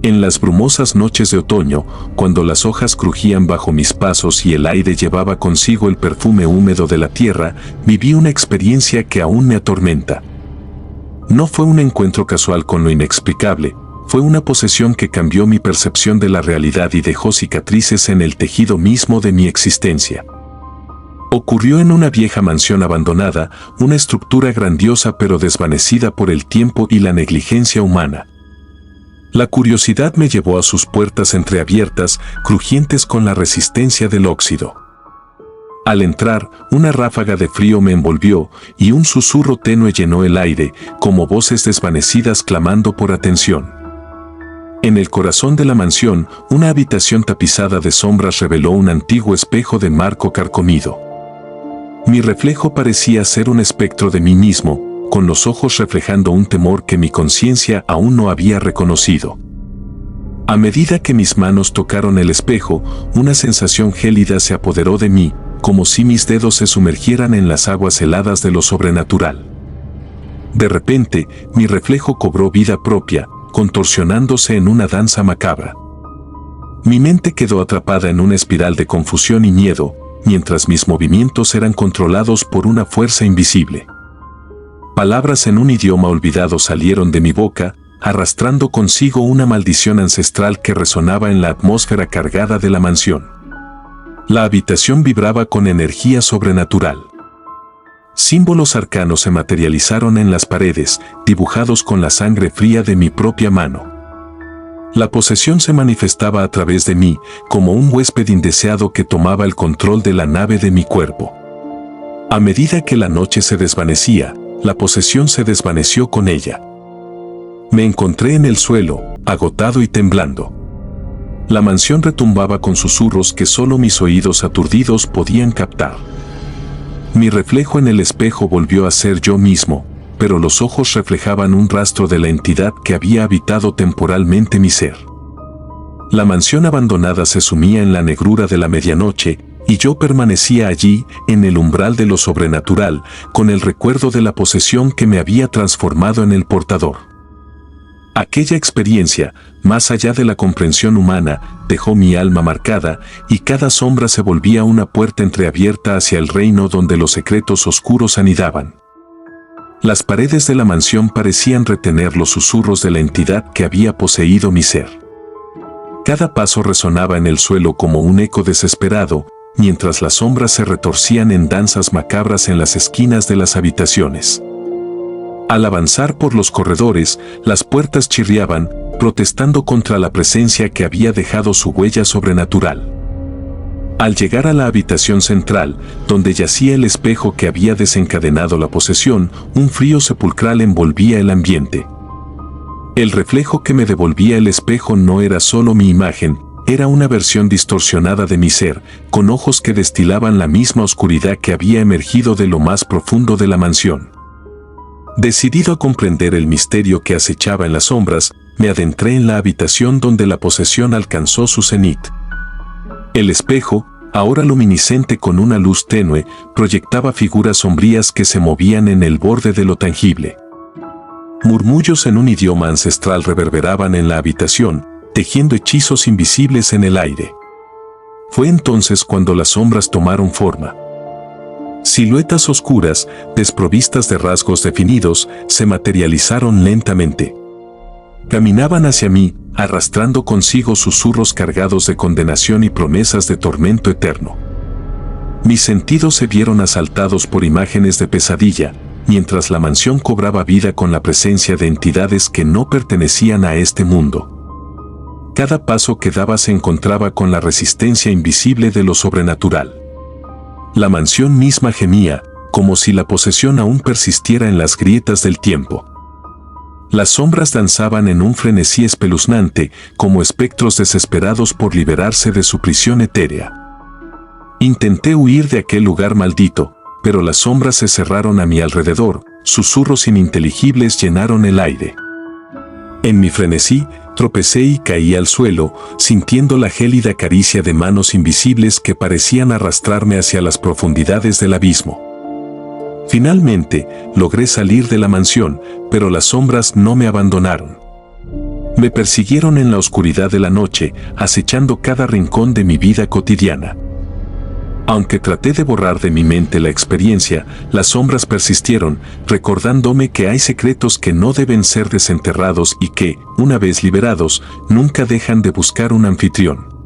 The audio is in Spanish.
En las brumosas noches de otoño, cuando las hojas crujían bajo mis pasos y el aire llevaba consigo el perfume húmedo de la tierra, viví una experiencia que aún me atormenta. No fue un encuentro casual con lo inexplicable, fue una posesión que cambió mi percepción de la realidad y dejó cicatrices en el tejido mismo de mi existencia. Ocurrió en una vieja mansión abandonada, una estructura grandiosa pero desvanecida por el tiempo y la negligencia humana. La curiosidad me llevó a sus puertas entreabiertas, crujientes con la resistencia del óxido. Al entrar, una ráfaga de frío me envolvió y un susurro tenue llenó el aire, como voces desvanecidas clamando por atención. En el corazón de la mansión, una habitación tapizada de sombras reveló un antiguo espejo de marco carcomido. Mi reflejo parecía ser un espectro de mí mismo, con los ojos reflejando un temor que mi conciencia aún no había reconocido. A medida que mis manos tocaron el espejo, una sensación gélida se apoderó de mí, como si mis dedos se sumergieran en las aguas heladas de lo sobrenatural. De repente, mi reflejo cobró vida propia, contorsionándose en una danza macabra. Mi mente quedó atrapada en una espiral de confusión y miedo, mientras mis movimientos eran controlados por una fuerza invisible. Palabras en un idioma olvidado salieron de mi boca, arrastrando consigo una maldición ancestral que resonaba en la atmósfera cargada de la mansión. La habitación vibraba con energía sobrenatural. Símbolos arcanos se materializaron en las paredes, dibujados con la sangre fría de mi propia mano. La posesión se manifestaba a través de mí, como un huésped indeseado que tomaba el control de la nave de mi cuerpo. A medida que la noche se desvanecía, la posesión se desvaneció con ella. Me encontré en el suelo, agotado y temblando. La mansión retumbaba con susurros que solo mis oídos aturdidos podían captar. Mi reflejo en el espejo volvió a ser yo mismo, pero los ojos reflejaban un rastro de la entidad que había habitado temporalmente mi ser. La mansión abandonada se sumía en la negrura de la medianoche, y yo permanecía allí, en el umbral de lo sobrenatural, con el recuerdo de la posesión que me había transformado en el portador. Aquella experiencia, más allá de la comprensión humana, dejó mi alma marcada, y cada sombra se volvía una puerta entreabierta hacia el reino donde los secretos oscuros anidaban. Las paredes de la mansión parecían retener los susurros de la entidad que había poseído mi ser. Cada paso resonaba en el suelo como un eco desesperado, mientras las sombras se retorcían en danzas macabras en las esquinas de las habitaciones. Al avanzar por los corredores, las puertas chirriaban, protestando contra la presencia que había dejado su huella sobrenatural. Al llegar a la habitación central, donde yacía el espejo que había desencadenado la posesión, un frío sepulcral envolvía el ambiente. El reflejo que me devolvía el espejo no era solo mi imagen, era una versión distorsionada de mi ser, con ojos que destilaban la misma oscuridad que había emergido de lo más profundo de la mansión. Decidido a comprender el misterio que acechaba en las sombras, me adentré en la habitación donde la posesión alcanzó su cenit. El espejo, ahora luminiscente con una luz tenue, proyectaba figuras sombrías que se movían en el borde de lo tangible. Murmullos en un idioma ancestral reverberaban en la habitación, tejiendo hechizos invisibles en el aire. Fue entonces cuando las sombras tomaron forma. Siluetas oscuras, desprovistas de rasgos definidos, se materializaron lentamente. Caminaban hacia mí, arrastrando consigo susurros cargados de condenación y promesas de tormento eterno. Mis sentidos se vieron asaltados por imágenes de pesadilla, mientras la mansión cobraba vida con la presencia de entidades que no pertenecían a este mundo. Cada paso que daba se encontraba con la resistencia invisible de lo sobrenatural. La mansión misma gemía, como si la posesión aún persistiera en las grietas del tiempo. Las sombras danzaban en un frenesí espeluznante, como espectros desesperados por liberarse de su prisión etérea. Intenté huir de aquel lugar maldito, pero las sombras se cerraron a mi alrededor, susurros ininteligibles llenaron el aire. En mi frenesí, tropecé y caí al suelo, sintiendo la gélida caricia de manos invisibles que parecían arrastrarme hacia las profundidades del abismo. Finalmente, logré salir de la mansión, pero las sombras no me abandonaron. Me persiguieron en la oscuridad de la noche, acechando cada rincón de mi vida cotidiana. Aunque traté de borrar de mi mente la experiencia, las sombras persistieron, recordándome que hay secretos que no deben ser desenterrados y que, una vez liberados, nunca dejan de buscar un anfitrión.